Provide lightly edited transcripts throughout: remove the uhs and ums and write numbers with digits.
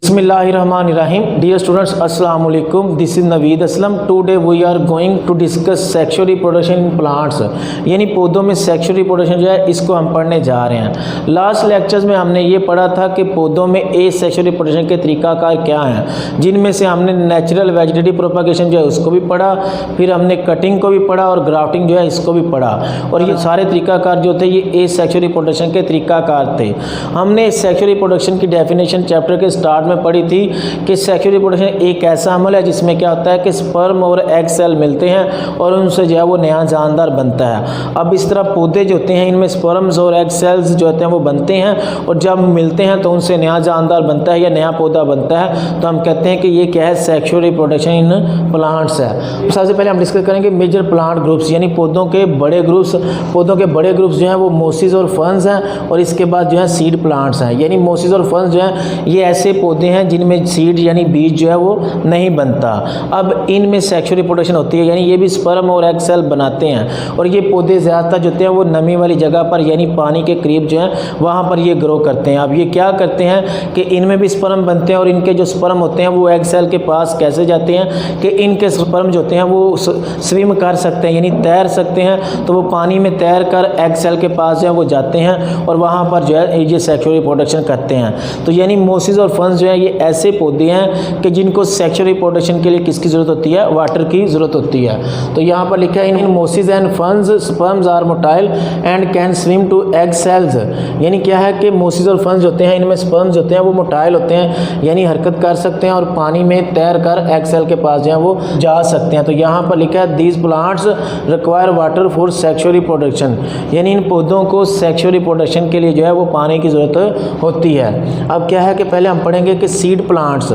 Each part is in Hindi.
Bismillahirrahmanirrahim. Dear students, Assalamu alaikum. This is Naveed Aslam. Today we are going to discuss sexual reproduction in plants. यानी पौधों में सेक्सुअल रिप्रोडक्शन जो है इसको हम पढ़ने जा रहे हैं। लास्ट लेक्चर्स में हमने ये पढ़ा था कि पौधों में सेक्सुअल रिप्रोडक्शन के तरीकाकार क्या हैं, जिनमें से हमने नेचुरल वेजिटेटिव प्रोपगेशन जो है उसको भी पढ़ा, फिर हमने कटिंग को भी पढ़ा और ग्राफ्टिंग जो है इसको भी पढ़ा। और ये सारे तरीकाकार जो थे ये सेक्सुअल रिप्रोडक्शन के तरीकाकार थे। हमने सेक्सुअल रिप्रोडक्शन की डेफिनेशन चैप्टर के स्टार्ट में पढ़ी थी कि सेक्सुअल रिप्रोडक्शन एक ऐसा अमल है जिसमें क्या होता है कि स्पर्म और एग सेल मिलते हैं और उनसे जो है वो नया जानदार बनता है। अब इस तरह पौधे जो होते हैं इनमें स्पर्म्स और एग सेल्स जो होते हैं वो बनते हैं और जब मिलते हैं तो उनसे नया जानदार बनता है या नया पौधा बनता है, तो हम कहते हैं कि ये क्या है, सेक्सुअल रिप्रोडक्शन इन प्लांट्स है। सबसे पहले हम डिस्कस करेंगे मेजर प्लांट ग्रुप्स, यानी पौधों के बड़े ग्रुप्स। पौधों के बड़े ग्रुप्स जो हैं वो मोसिस और फर्न्स हैं और इसके बाद जो है सीड प्लांट्स हैं। यानी मोसिस और फर्न्स जो हैं ये ऐसे पौधे हैं जिनमें सीड यानी बीज जो है वो नहीं बनता। अब इनमें सेक्सुअल रिप्रोडक्शन होती है, यानी ये भी स्पर्म और एग सेल बनाते हैं और ये पौधे ज़्यादातर जो होते हैं वो नमी वाली जगह पर यानी पानी के करीब जो है वहाँ पर ये ग्रो करते हैं। अब ये क्या करते हैं कि इनमें भी स्पर्म बनते हैं और इनके जो स्पर्म होते हैं वो एग सेल के पास कैसे जाते हैं कि इनके स्पर्म जो होते हैं वो स्विम कर सकते हैं यानी तैर सकते हैं, तो वो पानी में तैर कर एग सेल के पास जो है वो जाते हैं और वहाँ पर जो है ये सेक्सुअल रिप्रोडक्शन करते हैं। तो यानी मोसिस और फर्न्स जो है ये ऐसे पौधे हैं कि जिनको सेक्सुअल रिप्रोडक्शन के लिए किसकी ज़रूरत होती है, वाटर की ज़रूरत होती है। तो यहाँ पर लिखा है in mosses and ferns sperms are motile and can swim to egg cells. यानी क्या है कि मोसिस और फर्न्स होते हैं इनमें स्पर्म्स होते हैं वो मोटाइल होते हैं यानी हरकत कर सकते हैं और पानी में तैर कर एग सेल के पास जो है वो जा सकते हैं। तो यहाँ पर लिखा है these plants require water for sexual reproduction, यानी इन पौधों को सेक्सुअल रिप्रोडक्शन के लिए जो है वो पानी की ज़रूरत होती है। अब क्या है कि पहले हम पढ़ेंगे कि सीड प्लांट्स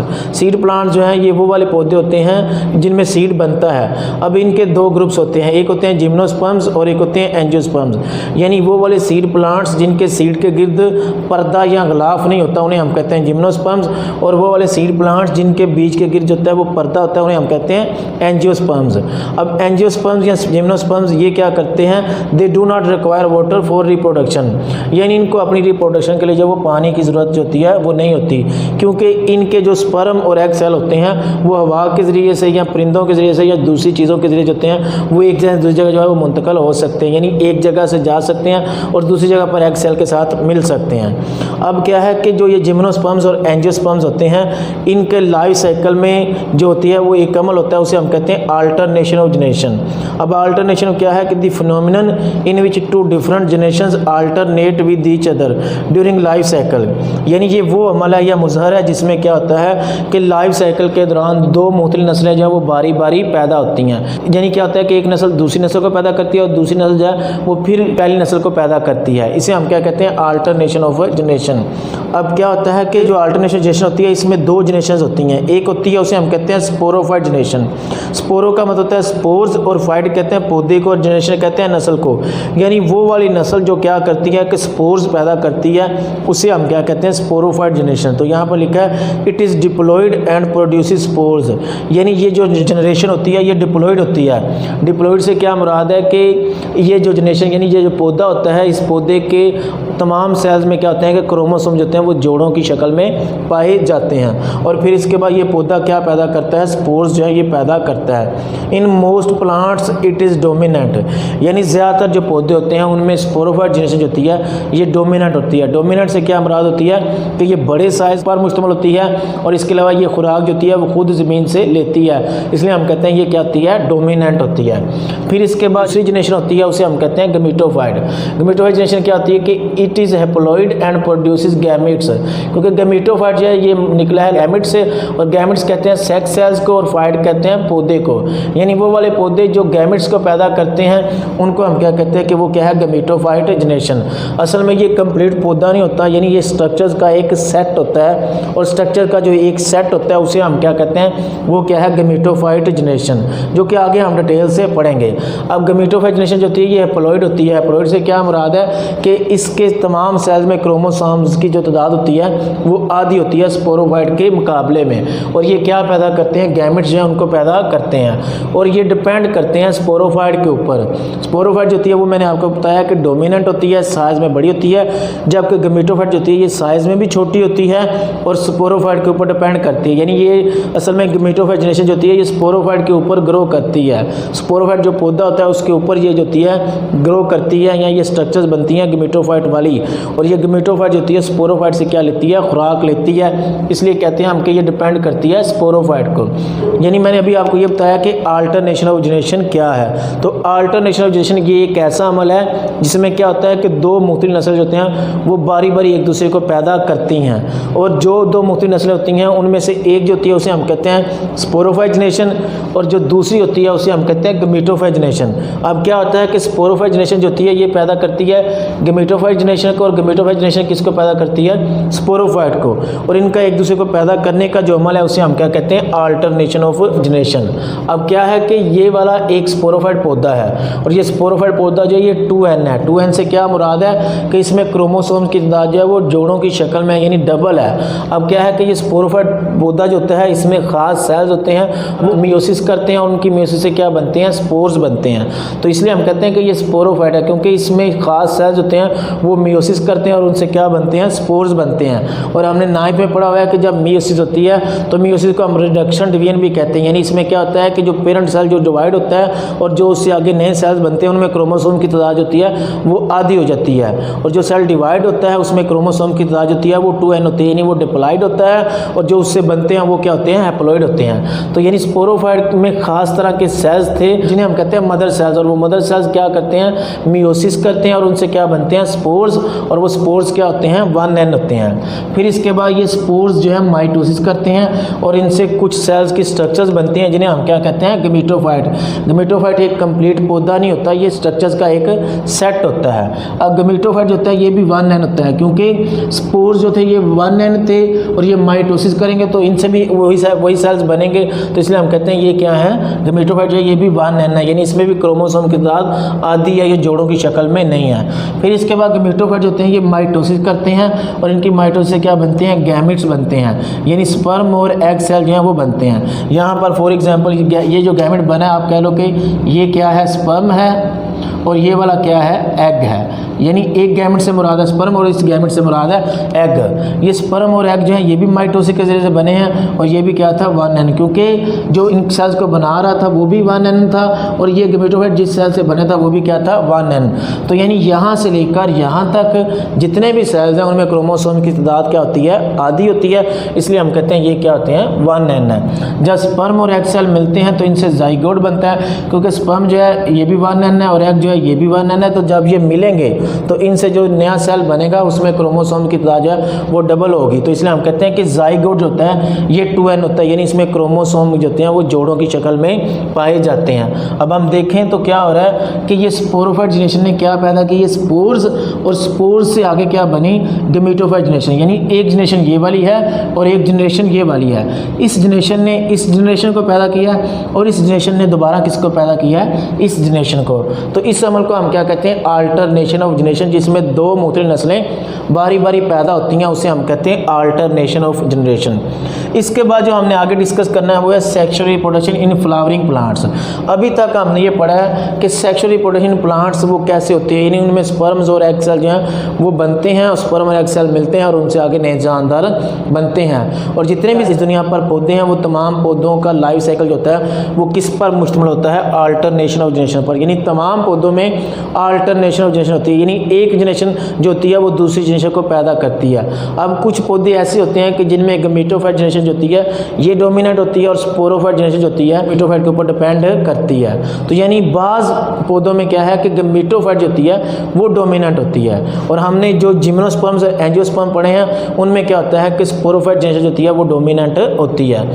जो हैं ये वो वाले पौधे होते हैं जिनमें सीड बनता है। अब इनके दो ग्रुप्स होते हैं, एक होते हैं जिम्नोस्पर्म्स और एक होते हैं एंजियोस्पर्म्स। यानी वो वाले सीड प्लांट्स जिनके सीड के गिर्द पर्दा या गलाफ नहीं होता उन्हें हम कहते हैं जिम्नोस्पर्म्स, और वो वाले सीड प्लांट्स जिनके बीज के गिर्द जो होता है वो पर्दा होता है उन्हें हम कहते हैं एंजियोस्पर्म्स। अब एंजियोस्पर्म्स या जिम्नोस्पर्म्स ये क्या करते हैं, they do not require water for reproduction, यानी इनको अपनी रिप्रोडक्शन के लिए जो वो पानी की ज़रूरत जो होती है वो नहीं होती, क्योंकि इनके जो स्पर्म और एग सेल होते हैं वो हवा के ज़रिए से या परिंदों के ज़रिए से या दूसरी चीज़ों के ज़रिए जो होते हैं वो एक जगह दूसरी जगह जो है वो मुंतकिल हो सकते हैं, यानी एक जगह से जा सकते हैं और दूसरी जगह पर एग सेल के साथ मिल सकते हैं। अब क्या है कि जो ये जिम्नोस्पर्म्स और एंजियोस्पर्म्स होते हैं इनके लाइफ साइकिल में जो होती है वो एक अमल होता है, उसे हम कहते हैं अल्टरनेशन ऑफ जनरेशन। अब अल्टरनेशन क्या है कि the phenomenon in which two different generations alternate with each other during life cycle, यानी ये वो अमल है या मुजहर है जिसमें क्या होता है कि लाइफ साइकिल के दौरान दो मुख्तलिफ नस्लें जो है वो बारी बारी पैदा होती हैं। यानी क्या होता है कि एक नस्ल दूसरी नस्ल को पैदा करती है और दूसरी नस्ल जो है वो फिर पहली नस्ल को पैदा करती है। इसे हम क्या कहते हैं, अल्टरनेशन ऑफ जनरेशन। अब क्या होता है कि जो अल्टरनेशन जनरेशन होती है इसमें दो जनरेशन होती हैं, एक होती है उसे हम कहते हैं स्पोरोफाइट जनरेशन। स्पोरो का मतलब होता है स्पोर्स और फाइट कहते हैं पौधे को और जनरेशन कहते हैं नस्ल को, यानी वो वाली नस्ल जो क्या करती है कि स्पोर्स पैदा करती है उसे हम क्या कहते हैं, स्पोरोफाइट जनरेशन। तो यहाँ पर लिखा है it is diploid and produces spores, यानी ये जो जनरेशन होती है ये डिप्लॉयड होती है। डिप्लॉयड से क्या मुराद है कि ये जो जनरेशन यानी ये जो पौधा होता है इस पौधे के तमाम सेल्स में क्या होते हैं कि क्रोमोसोम जो होते हैं वो जोड़ों की शक्ल में पाए जाते हैं और फिर इसके बाद ये पौधा क्या पैदा करता है, स्पोर्स जो है ये पैदा करता है। In most plants it is dominant, यानी ज़्यादातर जो पौधे होते हैं उनमें स्पोरोफाइट जनरेशन जो होती है ये डोमिनेंट होती है। डोमिनेंट से क्या मुराद होती है कि ये बड़े साइज़ पर मुश्तमिल होती है और इसके अलावा ये खुराक जो होती है वो खुद ज़मीन से लेती है, इसलिए हम कहते हैं ये क्या होती है, डोमिनेंट होती है। फिर इसके बाद दूसरी जनरेशन होती है उसे हम कहते हैं गमीटोफाइट। गमीटोफाइट जनरेशन क्या होती है कि it is haploid and produces gametes, क्योंकि गमीटोफाइट जो है ये निकला है गैमेट से और गैमेट्स कहते हैं सेक्स सेल्स को और फाइट कहते हैं पौधे को, यानी वो वाले पौधे जो गैमेट्स को पैदा करते हैं उनको हम क्या कहते हैं कि वो क्या है, गमीटोफाइट जनरेशन। असल में ये कंप्लीट पौधा नहीं होता, यानी ये स्ट्रक्चर्स का एक सेट होता है और स्ट्रक्चर का जो एक सेट होता है उसे हम क्या कहते हैं, वो क्या है, गमीटोफाइट जनरेशन, जो कि आगे हम डिटेल से पढ़ेंगे। अब गमीटोफाइट जनरेशन जो होती है ये हैप्लॉइड होती है। हैप्लॉइड से क्या मुराद है कि इसके तमाम सेल्स में क्रोमोसोम्स की जो तादाद होती है वो आधी होती है स्पोरोफाइट के मुकाबले में, और ये क्या पैदा करते हैं, गैमेट्स जो हैं उनको पैदा करते हैं और ये डिपेंड करते हैं स्पोरोफाइट के ऊपर। स्पोरोफाइट जो होती है वो मैंने आपको बताया कि डोमिनेंट होती है, साइज़ में बड़ी होती है, जबकि गमीटोफाइट जो होती है ये साइज़ में भी छोटी होती है और स्पोरोफाइट के ऊपर डिपेंड करती है। यानी ये असल में गैमेटोफाइट जनरेशन जो होती है ये स्पोरोफाइट के ऊपर ग्रो करती है। स्पोरोफाइट जो पौधा होता है उसके ऊपर ये जो होती है ग्रो करती है, या ये स्ट्रक्चर्स बनती हैं गैमेटोफाइट वाली। और ये गैमेटोफाइट जो होती है स्पोरोफाइट से क्या लेती है, खुराक लेती है, इसलिए कहते हैं हम कि ये डिपेंड करती है स्पोरोफाइट को। यानी मैंने अभी आपको ये बताया कि अल्टरनेशन ऑफ जनरेशन क्या है। तो अल्टरनेशन ऑफ जनरेशन ये एक ऐसा अमल है जिसमें क्या होता है कि दो मुख्तलिफ नस्ल जो होते हैं वो बारी बारी एक दूसरे को पैदा करती हैं, और जो दो मुख्तलिफ नस्लें होती हैं उनमें से एक जो होती है उसे हम कहते हैं स्पोरोफाइट जनरेशन, और जो दूसरी होती है उसे हम कहते हैं गैमेटोफाइट जनरेशन। अब क्या होता है कि स्पोरोफाइट जनरेशन जो होती है ये पैदा करती है गैमेटोफाइट जनरेशन को, और गैमेटोफाइट जनरेशन किसको पैदा करती है, स्पोरोफाइट को। और इनका एक दूसरे को पैदा करने का जो अमल है उसे हम क्या कहते हैं, अल्टरनेशन ऑफ जनरेशन। अब क्या है कि ये वाला एक स्पोरोफाइट पौधा है, और ये स्पोरोफाइट पौधा जो ये 2n है। 2n से क्या मुराद है कि इसमें क्रोमोसोम की तादाद जो है वो जोड़ों की शक्ल में यानी डबल है। अब क्या है कि ये स्पोरोफाइट पौधा जो होता है इसमें खास सेल्स होते हैं, वो मियोसिस करते हैं, और उनकी मियोसिस से क्या बनते हैं, स्पोर्स बनते हैं। तो इसलिए हम कहते हैं कि ये स्पोरोफाइट है, क्योंकि इसमें खास सेल्स होते हैं वो मियोसिस करते हैं और उनसे क्या बनते हैं, स्पोर्स बनते हैं। और हमने 9th में पढ़ा हुआ है कि जब मियोसिस होती है तो मियोसिस को हम रिडक्शन डिवीजन भी कहते हैं। यानी इसमें क्या होता है कि जो पेरेंट सेल जो डिवाइड होता है और जो उससे आगे नए सेल्स बनते हैं उनमें क्रोमोसोम की तादाद होती है वो आधी हो जाती है, और जो सेल डिवाइड होता है उसमें क्रोमोसोम की तादाद होती है वो 2n होती है, यानी वो डिप्लॉइड होता है, और जो उससे बनते हैं वो क्या होते हैं, हैप्लॉइड होते हैं। तो यानी स्पोरोफाइट में खास तरह के सेल्स थे जिन्हें हम कहते हैं मदर सेल्स, और वो मदर सेल्स क्या करते हैं, मियोसिस करते हैं, और उनसे क्या बनते हैं, स्पोर्स, और वो स्पोर्स क्या होते हैं, 1n होते हैं। फिर इसके बाद ये स्पोर्स जो है माइटोसिस करते हैं, और इनसे कुछ सेल्स की स्ट्रक्चर्स बनते हैं जिन्हें हम क्या कहते हैं, गैमेटोफाइट। गैमेटोफाइट एक कंप्लीट पौधा नहीं होता, ये स्ट्रक्चर्स का एक सेट होता है। अब गैमेटोफाइट जो होता है ये भी 1n होता है, क्योंकि स्पोर्स जो थे ये 1n थे, और ये माइटोसिस करेंगे तो इनसे भी वही सेल्स बनेंगे, तो इसलिए हम कहते हैं ये क्या है, गैमेटोफाइट जो है ये भी 1n है, यानी इसमें भी क्रोमोसोम की तादाद आधी है, ये जोड़ों की शक्ल में नहीं है। फिर इसके बाद गैमेटोफाइट जो होते हैं ये माइटोसिस करते हैं, और इनकी माइटोसिस से क्या बनते हैं, गैमेट्स बनते हैं, यानी स्पर्म और एग सेल जो है वो बनते हैं। यहाँ पर फॉर एग्जांपल ये जो गैमेट बना है आप कह लो कि ये क्या है, स्पर्म है, और ये वाला क्या है, एग है। यानी एक गैमेट से मुराद है स्पर्म और इस गैमेट से मुराद है एग। ये स्पर्म और एग जो है ये भी माइटोसिस के जरिए से बने हैं, और ये भी क्या था, 1n, क्योंकि जो इन सेल्स को बना रहा था वो भी 1n था, और ये गैमेटोफाइट जिस सेल से बने था वो भी क्या था, 1n। तो यानी यहाँ से लेकर यहाँ तक जितने भी सेल्स हैं उनमें क्रोमोसोम की तादाद क्या होती है, आधी होती है, इसलिए हम कहते हैं ये क्या होते हैं, 1n है। जब स्पर्म और एग सेल मिलते हैं तो इनसे जाइगोट बनता है, क्योंकि स्पर्म जो है ये भी 1n है और एग जो है ये भी 1n है। तो जब ये मिलेंगे तो इनसे जो नया सेल बनेगा उसमें क्रोमोसोम की तादाद जो है वो डबल होगी, तो इसलिए हम कहते हैं कि जाइगोट जो होता है ये 2n होता है, यानी इसमें क्रोमोसोम जो होते हैं वो जोड़ों की शक्ल में पाए जाते हैं। अब हम देखें तो क्या हो रहा है कि ये स्पोरोफाइट जनरेशन ने क्या पैदा की, ये स्पोर्स, और स्पोर्स से आगे क्या बनी, गैमेटोफाइट जनरेशन। यानी एक जनरेशन ये वाली है और एक जनरेशन ये वाली है। इस जनरेशन ने इस जनरेशन को पैदा किया, और इस जनरेशन ने दोबारा किसको पैदा किया है, इस जनरेशन को। तो इस अमल को हम क्या कहते हैं, अल्टरनेशन ऑफ जनरेशन, जिसमें दो मुख्तलिफ नस्लें बारी बारी पैदा होती हैं उसे हम कहते हैं अल्टरनेशन ऑफ जनरेशन। इसके बाद जो हमने आगे डिस्कस करना है वो है sexual reproduction in flowering plants. अभी तक हमने ये पढ़ा है कि सेक्सुअल रिप्रोडक्शन इन प्लांट्स वो कैसे होती है, यानी उनमें स्पर्म्स और एग सेल जो हैं वो बनते हैं, और स्पर्म और एग सेल मिलते हैं और उनसे आगे नए जानदार बनते हैं। और जितने भी इस दुनिया पर पौधे हैं वो तमाम पौधों का लाइफ साइकिल जो होता है वो किस पर मुश्तमिल होता है, अल्टरनेशन ऑफ जनरेशन पर। यानी तमाम पौधों में अल्टरनेशन ऑफ जनरेशन होती है, यानी एक जनरेशन जो होती है वो दूसरी जनरेशन को पैदा करती है। अब कुछ पौधे ऐसे होते हैं कि जिनमें गैमेटोफाइट जनरेशन जो होती है ये डोमिनेंट होती है, और स्पोरोफाइट जनरेशन जो होती है गैमेटोफाइट के ऊपर डिपेंड करती है। तो यानी बाज़ पौधों में क्या है कि गैमेटोफाइट जो होती है वो डोमिनेंट होती है, और हमने जो जिम्नोस्पर्म्स एंजियोस्पर्म पढ़े हैं उनमें क्या होता है कि स्पोरोफाइट जनरेशन जो होती है वो डोमिनेंट होती है।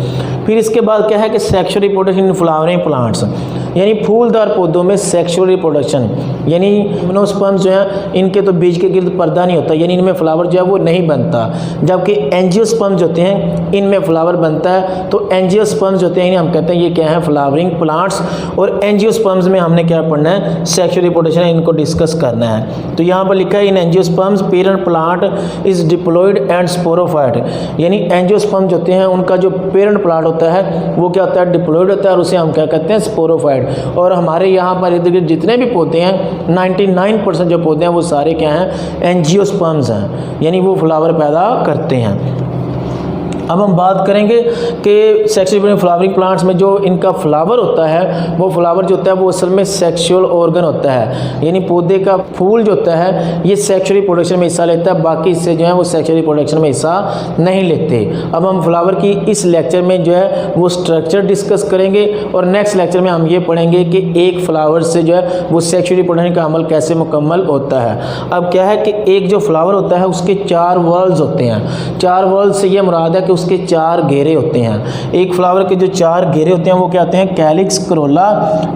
फिर इसके बाद क्या है कि sexual reproduction in flowering plants, यानी फूलदार पौधों में सेक्सुअल रिप्रोडक्शन, यानी जिम्नोस्पर्म्स जो हैं इनके तो बीज के गिर्द पर्दा नहीं होता, यानी इनमें फ्लावर जो है वो नहीं बनता, जबकि एंजियोस्पर्म्स होते हैं इनमें फ्लावर बनता है। तो एंजियोस्पर्म्स होते हैं हम कहते हैं ये क्या है, फ्लावरिंग प्लांट्स। और एंजियोस्पर्म्स में हमने क्या पढ़ना है, सेक्सुअल रिप्रोडक्शन, इनको डिस्कस करना है। तो यहाँ पर लिखा है in angiosperms parent plant is diploid and sporophyte, यानी एंजियोस्पर्म जो होते हैं उनका जो पेरेंट प्लांट होता है वो क्या होता है, डिप्लॉयड होता है, और उसे हम क्या कहते हैं, स्पोरोफाइट। और हमारे यहाँ पर इर्द गिर्द जितने भी पौधे हैं 99% जो पौधे हैं वो सारे क्या हैं, एंजियोस्पर्म्स हैं, यानी वो फ्लावर पैदा करते हैं। अब हम बात करेंगे कि सेक्सुअली फ्लावरिंग प्लांट्स में जो इनका फ्लावर होता है, वो फ्लावर जो होता है वो असल में सेक्सुअल ऑर्गन होता है, यानी पौधे का फूल जो होता है ये सेक्सुअली प्रोडक्शन में हिस्सा लेता है, बाकी इससे जो है वो सेक्सुअली प्रोडक्शन में हिस्सा नहीं लेते। अब हम फ्लावर की इस लेक्चर में जो है वो स्ट्रक्चर डिस्कस करेंगे और नेक्स्ट लेक्चर में हम ये पढ़ेंगे कि एक फ्लावर से जो है वो सेक्सुअली प्रोडक्शन का अमल कैसे मुकम्मल होता है। अब क्या है कि एक जो फ्लावर होता है उसके 4 वॉल्स होते हैं। 4 वॉल्स से ये मुराद है कि उसके 4 घेरे होते हैं। एक फ्लावर के जो 4 घेरे होते हैं वो क्या होते हैं, कैलिक्स, करोला,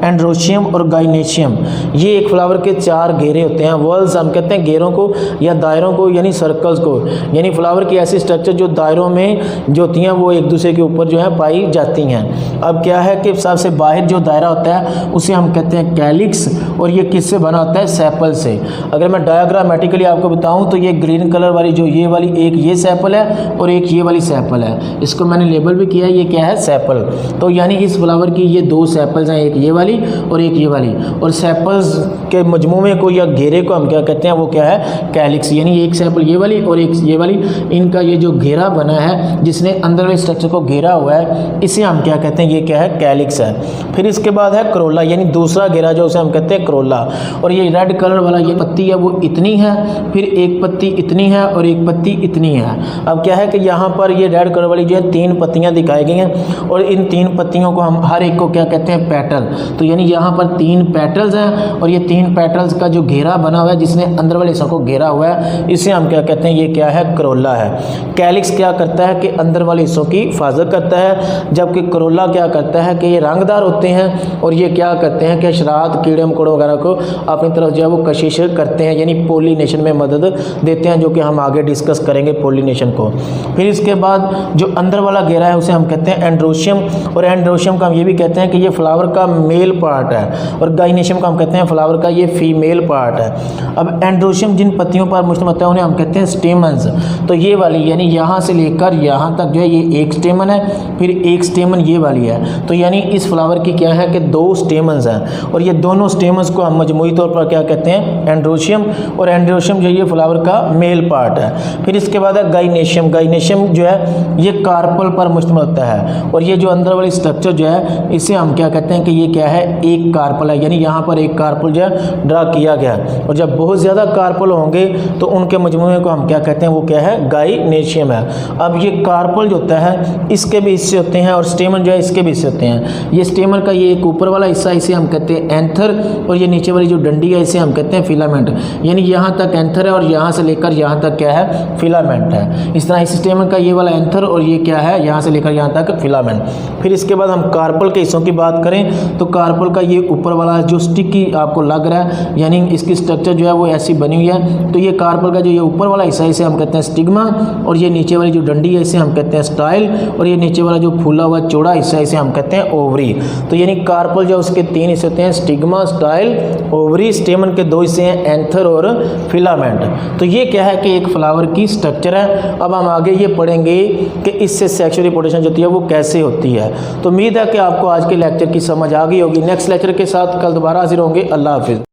एंड्रोशियम और गाइनेशियम। ये एक फ्लावर के 4 घेरे होते हैं। वॉल्स हम कहते हैं घेरों को या दायरों को, यानी सर्कल्स को, यानी फ्लावर की ऐसी स्ट्रक्चर जो दायरों में जो होती हैं वो एक दूसरे के ऊपर जो है पाई जाती हैं। अब क्या है कि सबसे बाहर जो दायरा होता है उसे हम कहते हैं कैलिक्स, और ये किससे बना होता है, सेपल से। अगर मैं डायग्रामेटिकली आपको बताऊं तो ये ग्रीन कलर वाली जो ये वाली एक ये सेपल है और एक ये वाली सेपल है, इसको मैंने लेबल भी किया है, ये क्या है, सेपल। तो यानी इस फ्लावर की ये 2 सेपल्स हैं, एक ये वाली और एक ये वाली, और सेपल्स के मजमूमे को या घेरे को हम क्या कहते हैं, वो क्या है, कैलिक्स। यानी एक सेपल ये वाली और एक ये वाली, इनका ये जो घेरा बना है जिसने अंदर वाले स्ट्रक्चर को घेरा हुआ है, इसे हम क्या कहते हैं, ये क्या है, कैलिक्स है। फिर इसके बाद है करोला, यानी दूसरा घेरा जो उसे हम कहते हैं करोला, और ये रेड कलर वाला ये पत्ती है वो इतनी है, फिर एक पत्ती इतनी है और एक पत्ती इतनी है। अब क्या है कि यहाँ पर ये रेड कलर वाली जो है 3 पत्तियाँ दिखाई गई हैं, और इन 3 पत्तियों को हम हर एक को क्या कहते हैं, पेटल। तो यानी यहाँ पर 3 पेटल्स हैं, और ये 3 पेटल्स का जो घेरा बना हुआ है जिसने अंदर वाले हिस्सों को घेरा हुआ है, इसे हम क्या कहते हैं, ये क्या है, करोला है। कैलिक्स क्या करता है कि अंदर वाले हिस्सों की हिफाजत करता है, जबकि करोला क्या करता है कि ये रंगदार होते हैं और ये क्या करते हैं कि हशरात, कीड़े मकोड़ों वगैरह को अपनी तरफ जो है वो कशिश करते हैं, यानी पोलिनेशन में मदद देते हैं, जो कि हम आगे डिस्कस करेंगे पोलिनेशन को। फिर इसके बाद जो अंदर वाला घेरा है उसे हम कहते हैं एंड्रोशियम, और एंड्रोशियम का हम ये भी कहते हैं कि ये फ्लावर का मेल पार्ट है, और गाइनेशियम का हम कहते हैं फ्लावर का ये फीमेल पार्ट है। अब एंड्रोशियम जिन पत्तियों पर मुश्तमिल होता है उन्हें हम कहते हैं स्टेमन्स। तो ये वाली यानी यहाँ से लेकर यहाँ तक जो है ये एक स्टेमन है, फिर एक स्टेमन ये वाली है। तो यानी इस फ्लावर की क्या है कि 2 स्टेमन्स हैं, और ये दोनों स्टेमन्स को हम मजमूई तौर पर क्या कहते हैं, एंड्रोशियम, और एंड्रोशियम जो ये फ्लावर का मेल पार्ट है। फिर इसके बाद है गाइनेशियम। गाइनेशियम जो है ये कार्पल पर मुश्तमिल होता है, और ये जो अंदर वाली स्ट्रक्चर जो है इसे हम क्या कहते हैं कि ये क्या है, एक कार्पल है, यानी यहाँ पर एक कार्पल जो है ड्रा किया गया, और जब बहुत ज़्यादा कार्पल होंगे तो उनके मजमूए को हम क्या कहते हैं, वो क्या है, गाइनेशियम है। अब ये कार्पल जो होता है इसके भी हिस्से होते हैं, और स्टेमन जो है इसके भी हिस्से होते हैं। ये स्टेमन का ये एक ऊपर वाला हिस्सा इसे हम कहते हैं एंथर, और ये नीचे वाली जो डंडी है इसे हम कहते हैं फिलामेंट। यानी यहाँ तक एंथर है और यहाँ से लेकर यहाँ तक क्या है, फिलामेंट है। इस तरह इस स्टेमन का ये वाला एंथर और ये क्या है, यहाँ से लेकर यहाँ तक फिलामेंट। फिर इसके बाद हम कार्पल के हिस्सों की बात करें तो कार्पल का ये ऊपर वाला जो स्टिकी आपको लग रहा है, यानी इसकी स्ट्रक्चर जो है वो ऐसी बनी हुई है, तो ये कार्पल का जो ये ऊपर वाला हिस्सा इसे हम कहते हैं स्टिग्मा, और ये नीचे वाली जो डंडी है इसे हम कहते हैं स्टाइल, और ये नीचे वाला जो फूला हुआ चौड़ा हिस्सा इसे हम कहते हैं ओवरी। तो यानी कार्पल जो उसके 3 हिस्से होते हैं, स्टिग्मा, स्टाइल, ओवरी। स्टेमन के 2 हिस्से हैं, एंथर और फिलामेंट। तो ये क्या है कि एक फ्लावर की स्ट्रक्चर है। अब हम आगे ये पढ़ेंगे कि इससे सेक्सुअल रिप्रोडक्शन जो होती है वो कैसे होती है। तो उम्मीद है कि आपको आज के लेक्चर की समझ आ गई होगी। नेक्स्ट लेक्चर के साथ कल दोबारा हाजिर होंगे। अल्लाह हाफिज़।